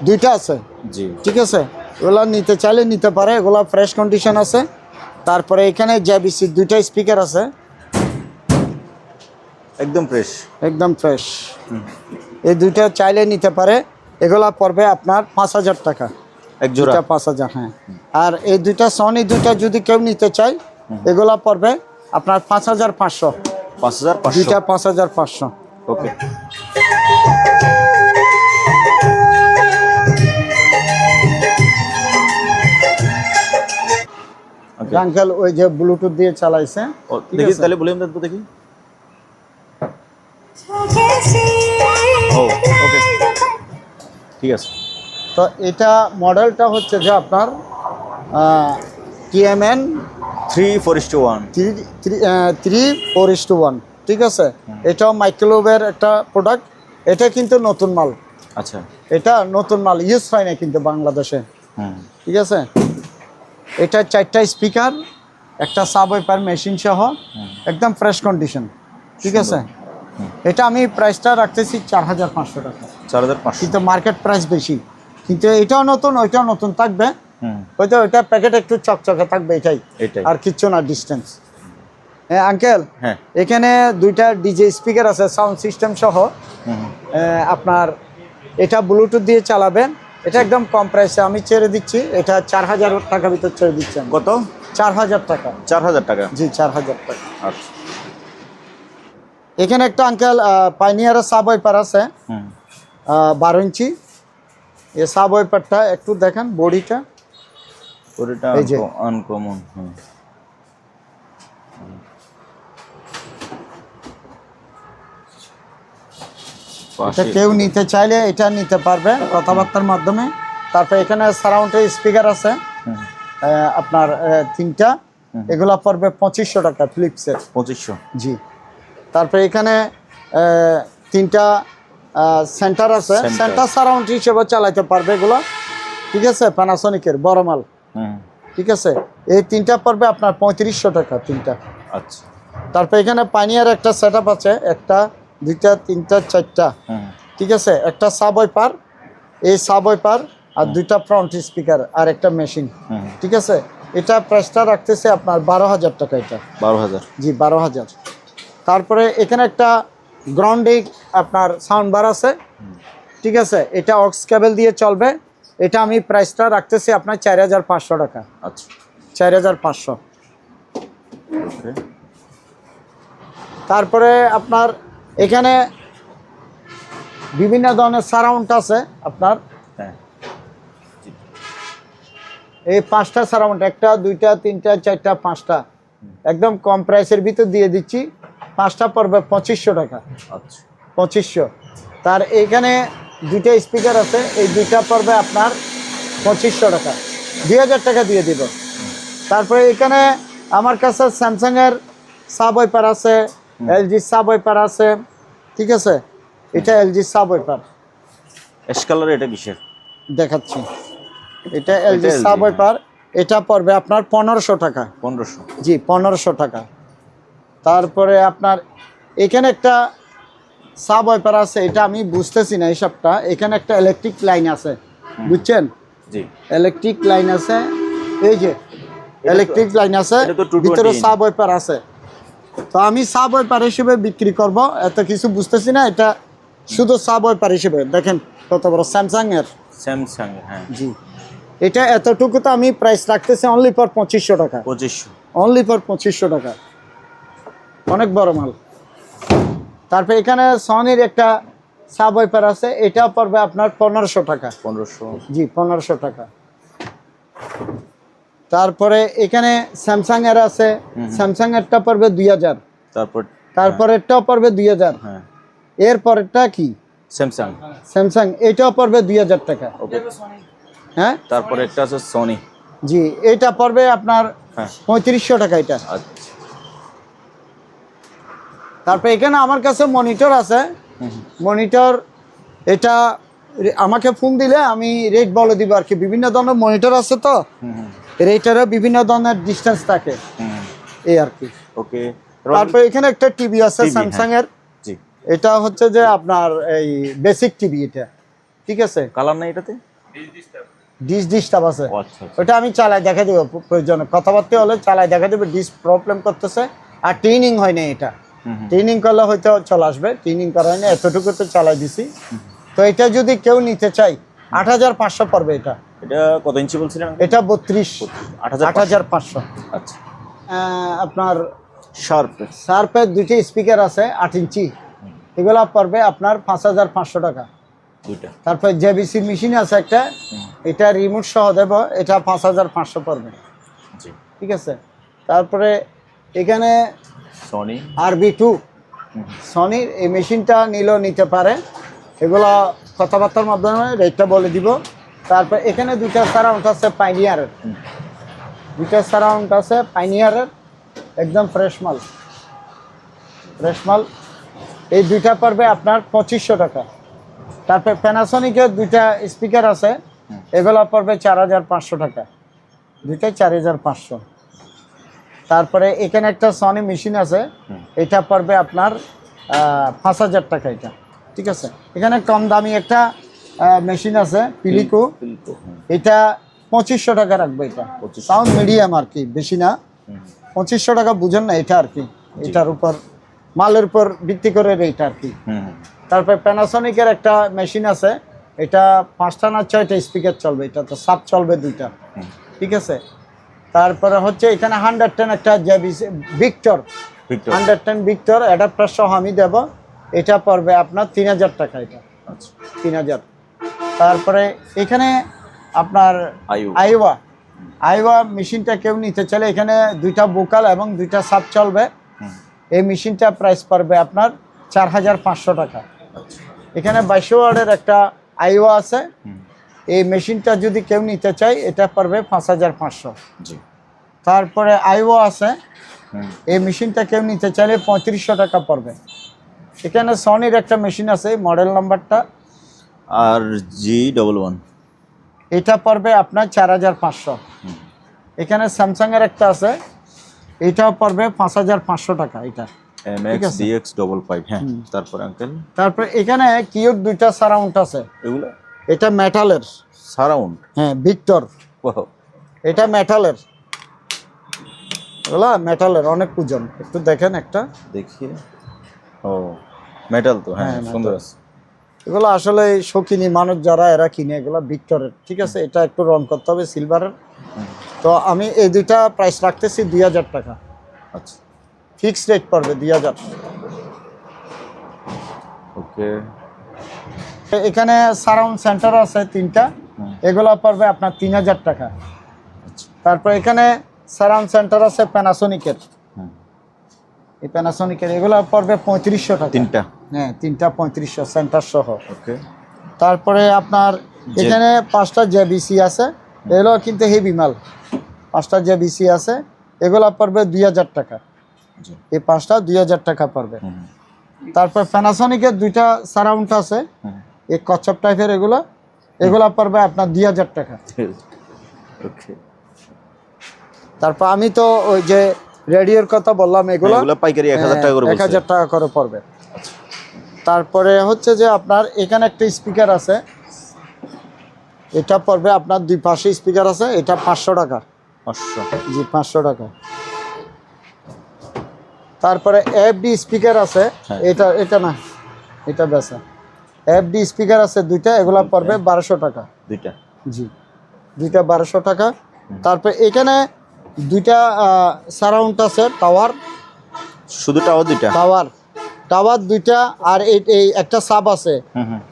দুইটা আছে। জি ঠিক আছে, এগুলা নিতে চাইলে নিতে পারে, এগুলা ফ্রেশ কন্ডিশন আছে। তারপরে এখানে জেবিসি দুইটা স্পিকার আছে, একদম ফ্রেশ। একদম ফ্রেশ। এই দুইটা চাইলে নিতে পারে, এগুলা পড়বে আপনার 5000 টাকা এক জোড়া? 5000, হ্যাঁ। আর এই দুইটা সনি দুইটা যদি কেউ নিতে চায়, এগুলা পড়বে আপনার 5500। 5500? দুইটা 5500। ওকে। আঙ্কেল ওই যে ব্লুটুথ দিয়ে চালাইছে, দেখি তাহলে ভলিউম দেন তো দেখি। ও ওকে ঠিক আছে। তো এটা মডেলটা হচ্ছে যে আপনার TMN 3:4:1। 3:4:1। ঠিক আছে, এটাও মাইক্রোওয়েভের একটা প্রোডাক্ট। এটা কিন্তু নতুন মাল, আচ্ছা এটা নতুন মাল, ইউজ হয় না কিন্তু বাংলাদেশে। ঠিক আছে, এটা 4টা স্পিকার, একটা সাব ওয়াইপার মেশিন সহ, একদম ফ্রেশ কন্ডিশন। ঠিক আছে, এটা আমি প্রাইসটা রাখতেছি 4500 টাকা। 4500? কিন্তু মার্কেট প্রাইস বেশি, কিন্তু এটাও নতুন, ওইটাও নতুন থাকবে। হুম হয়তো ওইটা প্যাকেট একটু চকচকে থাকবে, এটাই এটাই। আর কিচ্ছু না, ডিস্টেন্স। হ্যাঁ আঙ্কেল, হ্যাঁ এখানে দুইটা ডিজে স্পিকার আছে সাউন্ড সিস্টেম সহ। আপনার এটা ব্লুটুথ দিয়ে চালাবেন, এটা একদম কম প্রাইসে আমি ছেড়ে দিচ্ছি, এটা 4000 টাকা ভিতর ছেড়ে দিচ্ছি আমি। কত? 4000 টাকা। 4000 টাকা? জি 4000 টাকা। আচ্ছা। এখানে একটা আঙ্কেল পাইনিয়ারের সাব ওয়াইপার আছে, 12 ইঞ্চি। এই সাব ওয়াইপারটা একটু দেখেন, বডিটা ওটা এই যে আনকমন। এটা কেউ নিতে চাইলে এটা নিতে পারবে কথাবার্তার মাধ্যমে। তারপর এখানে সারাউন্ডের স্পিকার আছে আপনার 3টা, এগুলা পড়বে 2500 টাকা ফিলিপসের। 2500? জি। তারপরে এখানে 3টা সেন্টার আছে, সেন্টার সারাউন্ড হিসেবে চালাতে পারবে এগুলো। ঠিক আছে, প্যানাসোনিকের বড় মাল। ঠিক আছে, এই 3টা পড়বে আপনার 3500 টাকা 3টা। আচ্ছা। তারপর এখানে পাইনিয়ার একটা সেট আছে, 1টা 2টা 3টা 4টা। ঠিক আছে, একটা সাব ওয়াইপার, এই সাব ওয়াইপার আর 2টা ফ্রন্ট স্পিকার আর একটা মেশিন। ঠিক আছে, এটা প্রাইসটা রাখতেছে আপনার 12000 টাকা। এটা 12000? জি 12000। তারপরে এখানে একটা গ্রাউন্ডিং আপনার সাউন্ড বার আছে। ঠিক আছে, এটা অক্স কেবল দিয়ে চলবে, এটা আমি প্রাইসটা রাখতেছি আপনার 4500 টাকা। আচ্ছা 4500। তারপরে আপনার এখানে বিভিন্ন ধরনের সারাউন্ড আছে আপনার। এই 5টা সারাউন্ড, 1টা 2টা 3টা 4টা 5টা, একদম কম প্রাইসের ভিতর দিয়ে দিচ্ছি। 5টা পড়বে 2500 টাকা। আচ্ছা 2500। তার এইখানে 2টা স্পিকার আছে, এই 2টা পড়বে আপনার 2500 টাকা, 2000 টাকা দিয়ে দিব। তারপরে এখানে আমার কাছে স্যামসাংয়ের সাব ওয়াইপার আছে, এলজি সাব ওয়াইপার আছে, ঠিক আছে। এটা LG sub wiper ash colour, এটা কিসের? দেখাচ্ছি। এটা এলজি LG, সাব ওয়াইপার, এটা পড়বে আপনার 1500 টাকা। 1500। জি 1500 টাকা। তারপরে আপনার এখানে একটা সাব ওয়াইপার আছে, এটা আমি বুঝতেছি না হিসাবটা। এখানে একটা ইলেকট্রিক লাইন আছে, বুঝছেন? জি, ইলেকট্রিক লাইন আছে, এই যে তো- ইলেকট্রিক লাইন আছে, এটা তো 220 ভিতরে সাব ওয়াইপার আছে। তো আমি সাব ওয়াইপার হিসেবে বিক্রি করব, এত কিছু বুঝতেছি না। এটা শুধু সাব ওয়াইপার হিসেবে দেখেন কত বড়, স্যামসাং এর। স্যামসাং, হ্যাঁ। জি, এটা এতটুকু তো আমি প্রাইস রাখতেছি অনলি ফর 2500 টাকা। 2500। অনলি ফর 2500 টাকা, অনেক বড় মাল। তারপর এখানে সনির একটা সাব ওয়াইপার আছে, এটা পড়বে আপনার 1500 টাকা। 1500। জি 1500 টাকা। তারপরে এখানে স্যামসাং এর আছে, স্যামসাং এরটা পড়বে 2000। তারপর তারপরেরটাও পড়বে 2000। হ্যাঁ, এরপরেরটা কি? স্যামসাং। স্যামসাং, এটাও পড়বে 2000 টাকা। ওকে। হ্যাঁ তারপর একটা আছে সনি। জি, এটা পড়বে আপনার হ্যাঁ। 3500 টাকা এটা। আচ্ছা। তারপর এখানে আমার কাছে মনিটর আছে, মনিটর এটা আমাকে ফোন দিলে আমি রেট বলে দিব আর কি। বিভিন্ন ধরনের মনিটর আছে তো, রেটেরও বিভিন্ন ধরনের ডিস্টেন্স থাকে, এই আর কি। ওকে। তারপর এখানে একটা টিভি আছে TV, স্যামসাং এর, জি। এটা হচ্ছে যে আপনার এই বেসিক টিভি এটা, ঠিক আছে। কালার নাই এটাতে? ডিস্টার্ব আছে, ও আচ্ছা আচ্ছা। ওটা আমি চালাই দেখা দেবো প্রয়োজনে, কথাবার্তা হলে চালাই দেখা দেবো। ডিস প্রবলেম করতেছে, আর ট্রেনিং হয় না এটা। ট্রেনিং করলে হয়তো চলে আসবে, ট্রেনিং করা হয় না, এতটুকু তো চালাই দিছি। তো এটা যদি কেউ নিতে চাই 8500 পড়বে এটা। এটা কত ইঞ্চি বলছিলেন? এটা 32, 8500। 8500। আচ্ছা। আপনার শার্প। শার্পের দুইটি স্পিকার আছে 8 ইঞ্চি, এগুলো পড়বে আপনার 5500 টাকা। দুইটা। তারপর জেবিসি মেশিন আছে একটা, এটা রিমোট সহ দেব, এটা 5500 পড়বে, জি। ঠিক আছে। তারপরে এখানে সনি। RB2, সনির এই মেশিনটা নিলেও নিতে পারে, এগুলো কথাবার্তার মাধ্যমে রেটটা বলে দিব। তারপর এখানে দুইটা সারাউন্ড আছে পাইনিয়ারের, দুইটা সারাউন্ড আছে পাইনিয়ারের, একদম ফ্রেশ মাল, ফ্রেশ মাল। এই দুইটা পড়বে আপনার 2500 টাকা। তারপর প্যানাসোনিকের দুইটা স্পিকার আছে, এগুলো পড়বে 4500 টাকা, দুইটাই 4500। তারপরে এখানে একটা সনি মেশিন আছে, এটা পড়বে আপনার 5000 টাকা এটা, ঠিক আছে। এখানে কম দামি একটা মেশিন আছে পিলিকো, এটা 2500 টাকা রাখবে। এটা সাউন্ড মিডিয়াম আর কি, বেশি না। 2500 টাকা, বুঝেন না এটা আর কি, এটার উপর মালের উপর ভিত্তি করে রেট আর কি। তারপর প্যানাসোনিকের একটা মেশিন আছে, এটা 5টা না 6টা স্পিকার চলবে, এটা তো সাব চলবে 2টা, ঠিক আছে। তারপরে হচ্ছে এখানে 110 একটা জেবিসি ভিক্টর, 110 ভিক্টর অ্যাডাপ্টার সহ আমি দেব, এটা পড়বে আপনার 3000 টাকা এটা। আচ্ছা। 3000। তারপরে এখানে আপনার আইওয়া মেশিনটা কেউ নিতে চাইলে এখানে 2টা ভোকাল এবং 2টা সাব চলবে। এই মেশিনটা প্রাইস পড়বে আপনার 4500 টাকা। এখানে 22 ওয়াটের একটা আইওয়া আছে, এই মেশিনটা যদি কেউ নিতে চায় এটা পড়বে 5500। জি। তারপরে আইওয়া আছে, এই মেশিনটা কেউ নিতে চাইলে 3500 টাকা পড়বে। এখানে সনির একটা মেশিন আছে, মডেল নাম্বারটা RG11, এটা পড়বে আপনার 4500। এখানে স্যামসাং এর একটা আছে, এটাও পড়বে 5500 টাকা এটা। MX-DX55, হ্যাঁ। তারপর আঙ্কেল, তারপরে এখানে কিউট দুইটা সারাউন্ড আছে, এগুলো এটা মেটালের সারাউন্ড। হ্যাঁ ভিক্টর, এটা মেটালের, এগুলা মেটালের অনেক ওজন। একটু দেখেন একটা, দেখি। ও মেটাল তো, হ্যাঁ, হ্যাঁ, সুন্দর metal। আছে। এগুলো আসলে শৌখিনী মানুষ যারা এরা কিনে, এগুলো ভিক্টরের, ঠিক আছে। এটা একটু রং করতে হবে সিলভারের। তো আমি এই দুইটা প্রাইস রাখতেছি 2000 টাকা। আচ্ছা, ফিক্স রেট পড়বে 2000। ওকে। এখানে সারাউন্ড সেন্টার আছে 3টা, এগুলো পড়বে আপনার 3000 টাকা। তারপর এখানে সারাউন্ড সেন্টার আছে প্যানাসোনিকের, এই প্যানাসোনিকের এগুলো পড়বে 3500 টাকা। 3টা, হ্যাঁ 3টা 3500 সেন্টার সহ। ওকে। তারপরে আপনার এখানে 5টা জেবিসি আছে, এগুলো কিন্তু হেভি মাল। 5টা জেবিসি আছে, এগুলো পড়বে 2000 টাকা। জি। এই 5টা 2000 টাকা পড়বে। তারপর প্যানাসোনিকের 2টা সারাউন্ড আছে, এই কচ্ছপ টাইপের, এগুলা পড়বে আপনার 2000 টাকা। ওকে। তারপর আমি তো ওই যে রেডিওর কথা বললাম, এগুলো পাইকারি 1000 টাকা করে বলছে। 1000 টাকা করে পড়বে। তারপরে হচ্ছে যে আপনার এখানে একটা স্পিকার আছে, এটা পড়বে আপনার 2 পাশে স্পিকার আছে, এটা 500 টাকা। 500। জি, 500 টাকা। তারপরে এফডি স্পিকার আছে, হ্যাঁ। এটা না, এটা বেচা। এফডি স্পিকার আছে 2টা, এগুলা পড়বে 1200 টাকা। 2টা। জি, 2টা 1200 টাকা। তারপর এখানে 2টা সারাউন্ড আছে, টাওয়ার। শুধু টাওয়ার 2টা? টাওয়ার 2টা, আর এই একটা সাব আছে।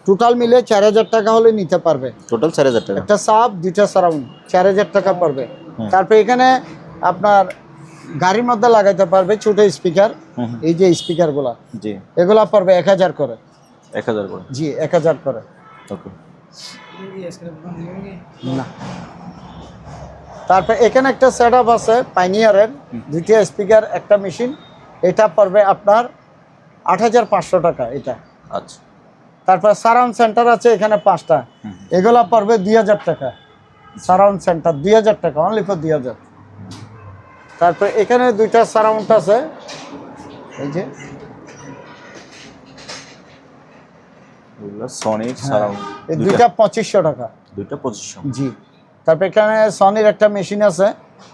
টোটাল মিলে 4000 টাকা হলে নিতে পারবে। টোটাল 4000 টাকা। একটা সাব, 2টা সারাউন্ড, 4000 টাকা পড়বে। তারপর এখানে আপনার গাড়ির মধ্যে লাগাইতে পারবে ছোট স্পিকার, এই যে স্পিকারগুলা, জি, এগুলা পড়বে 1000 করে। 1000 করে? জি, 1000 করে। ওকে। না, তারপর এখানে একটা সেটআপ আছে পাইনিয়ারের, 2টা স্পিকার, একটা মেশিন, এটা পড়বে আপনার 8500 টাকা এটা। আচ্ছা। তারপর সারাউন্ড সেন্টার আছে এখানে 5টা, এগুলা পড়বে 2000 টাকা। সারাউন্ড সেন্টার 2000 টাকা, অনলি ফর 2000। তারপর এখানে 2টা সারাউন্ড আছে, এই যে সনির সারাউন্ড, এই 2টা 2500 টাকা। 2টা 2500? জি। তারপর এখানে সনির একটা মেশিন আছে,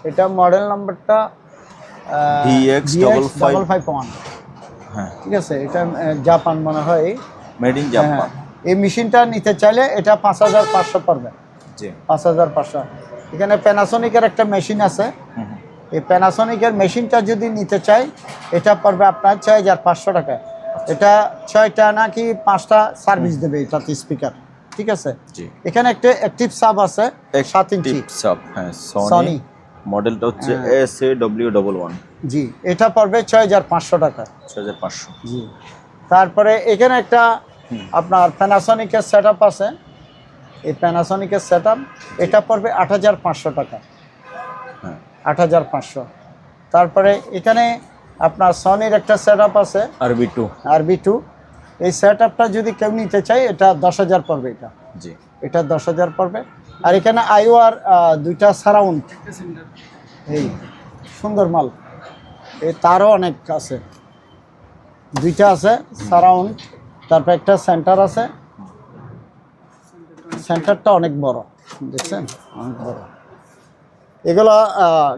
এটা মডেল নাম্বারটা VX551। হ্যাঁ, ঠিক আছে, এটা জাপান মনে হয়। Made in Japan. এই মেশিনটা নিতে চাইলে এটা 5500 পড়বে। জি, 5500। এখানে প্যানাসোনিকের একটা মেশিন আছে, এই প্যানাসোনিকের মেশিনটা যদি নিতে চাই, এটা পড়বে আপনার 6500 টাকা। এটা 6টা নাকি 5টা সার্ভিস দেবে এটাতে স্পিকার। ঠিক আছে। জি। এখানে একটা অ্যাক্টিভ সাব আছে 7 ইঞ্চি সাব। হ্যাঁ, সনি। সনি মডেলটা হচ্ছে SAW11। জি, এটা পড়বে 6500 টাকা। 6500। জি। তারপরে এখানে একটা আপনার প্যানাসোনিকের সেটআপ আছে, এই প্যানাসোনিকের সেটআপ, এটা পড়বে 8500 টাকা। হ্যাঁ, 8500। তারপরে এখানে আপনার সনির একটা সেটআপ আছে RB2। এই সেটআপটা যদি কেউ নিতে চায়, এটা 10000 পড়বে। এটা 10000 পড়বে। আর এখানে আইওআর 2টা সারাউন্ড, এই সুন্দর মাল, এই তারও অনেক আছে, 2টা আছে সারাউন্ড। তারপর একটা সেন্টার আছে, সেন্টারটা অনেক বড়, দেখছেন, অনেক বড়। এগুলো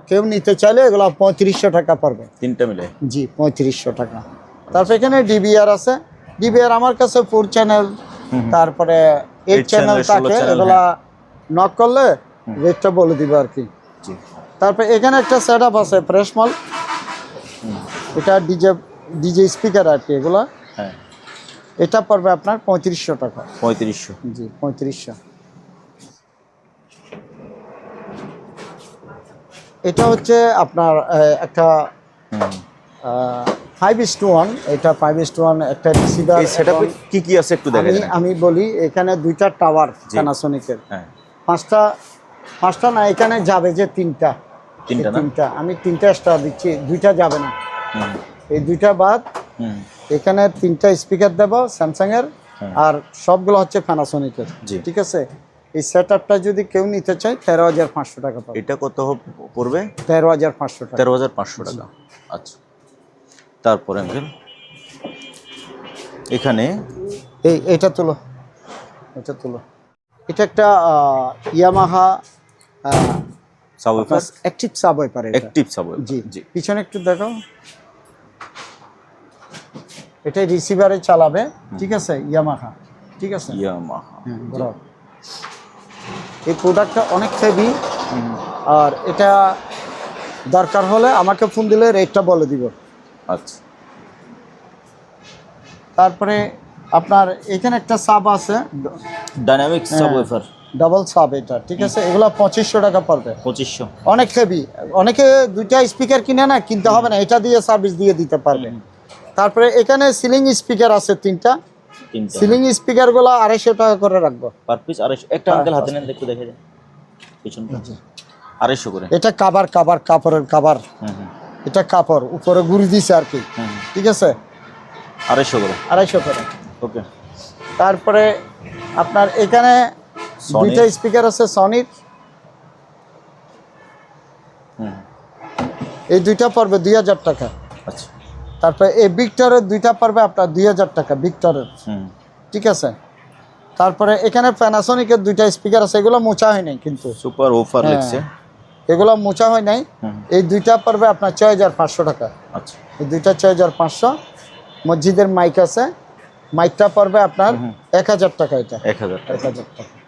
কেউ নিতে চাইলে এগুলো 3500 টাকা পড়বে, 3টা মিলে। জি, 3500 টাকা। তারপর এখানে ডিবিআর আছে, ডিবিআর আমার কাছে 4 চ্যানেল, তারপরে 8 চ্যানেল থাকে, এগুলা নক করলে রেটটা বলে দিব আর কি। তারপর এখানে একটা সেটআপ আছে প্রেস মাল, এটা ডিজে স্পিকার আর কি, এগুলা। হ্যাঁ, এটা পড়বে আপনার 3500 টাকা। 3500? জি, 3500। এটা হচ্ছে আপনার একটা 5:1, এটা 5:1 একটা রিসিভার। এই সেটআপে কি কি আছে একটু দেখাই দেন। আমি বলি, এখানে 2টা টাওয়ার প্যানাসোনিকের। হ্যাঁ, 5টা না, এখানে যাবে যে 3টা। 3টা আমি 3টা এক্সট্রা দিচ্ছি, 2টা যাবে না। এই 2টা বাদ এখানে 3টা স্পিকার দেব স্যামসাং এর, আর সবগুলো হচ্ছে প্যানাসোনিকের। ঠিক আছে। এই সেটআপটা যদি কেউ নিতে চায় 13500 টাকা পাবে। এটা কত পড়বে? 13500 টাকা। 13500 টাকা। আচ্ছা। তারপরে আঙ্কেল এখানে এটা তুলো, এটা একটা ইয়ামাহা সাবওয়ুফার, অ্যাক্টিভ সাবওয়ুফার। অ্যাক্টিভ সাবওয়ুফার। জি, পিছনে একটু দেখো, এটা রিসিভারে চালাবে। ঠিক আছে, ইয়ামাহা। ঠিক আছে, ইয়ামাহা। এই প্রোডাক্টটা অনেক হেভি, আর এটা দরকার হলে আমাকে ফোন দিলে রেটটা বলে দিব। আচ্ছা। তারপরে আপনার এখানে একটা সাব আছে, ডাইনামিক সাবওয়ুফার, ডাবল সাব এটা। ঠিক আছে, এগুলো 2500 টাকা পড়বে। 2500? অনেক হেভি। অনেকে 2টা স্পিকার কিনে না, কিনতে হবে না, এটা দিয়ে সার্ভিস দিয়ে দিতে পারবে। তারপরে এখানে সিলিং স্পিকার আছে 3টা। সিলিং স্পিকারগুলো 250 টাকা করে রাখবো পার পিস। 250? একটা আঙ্কেল হাতে নেন, একটু দেখে দেন পিছনটা। 250 করে। এটা কাপড়ের কাভার। এটা কাপড় উপরে গুড়ি দিছে আর কি, ঠিক আছে, 250 করে। 250 করে। ওকে। তারপরে আপনার এখানে দুইটা স্পিকার আছে সনির, এই দুইটা পড়বে 2000 টাকা। আচ্ছা। তারপরে এই ভিক্টরের দুইটা পড়বে আপনার 2000 টাকা ভিক্টরের, ঠিক আছে। তারপরে এখানে প্যানাসোনিকের দুইটা স্পিকার আছে, এগুলো মোচা হয় নাই কিন্তু, সুপার অফার লিখছে। এগুলো মোচা হয় নাই। এই দুইটা পড়বে আপনার 6500 টাকা। আচ্ছা। এই দুইটা 6500। মসজিদের মাইক আছে, মাইকটা পড়বে আপনার 1000 টাকা, এটা 1000 টাকা। 1000 টাকা।